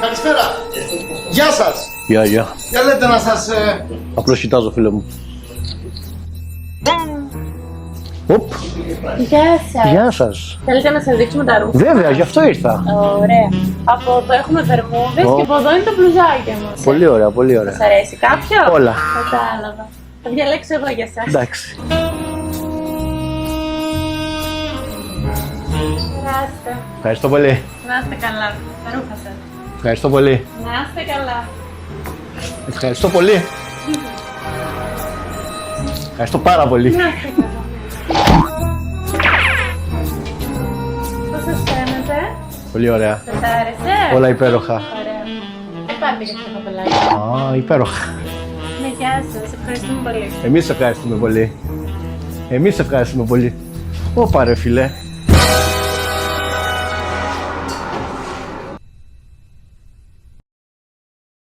Καλησπέρα. Γεια σας. Γεια. Θέλετε να σας... Απλώς κοιτάζω, φίλε μου. Οπ. Γεια σας. Γεια σας. Θέλετε να σας δείξουμε τα ρούχα? Βέβαια, γι' αυτό ήρθα. Ωραία. Από εδώ έχουμε βερμούδες και από εδώ είναι το μπλουζάκι μας. Πολύ ωραία, πολύ ωραία. Σας αρέσει κάποιο? Όλα. Κατάλαβα. Θα διαλέξω εγώ για σας. Εντάξει. Περάστε. Ευχαριστώ πολύ. Να είστε καλά. Τα ρούχα σας. Ευχαριστώ πολύ. Να είστε καλά. Ευχαριστώ πολύ. Ευχαριστώ πάρα πολύ. Να είστε καλά. Πώς σας φαίνεται? Πολύ ωραία. Σας άρεσε? Όλα υπέροχα. Ωραία. Πάρτε και αυτό το καπελάκι. Α, υπέροχα. Ναι, γεια σας. Ευχαριστούμε πολύ. Εμείς ευχαριστούμε πολύ. Εμείς ευχαριστούμε πολύ. Ωπα ρε φίλε.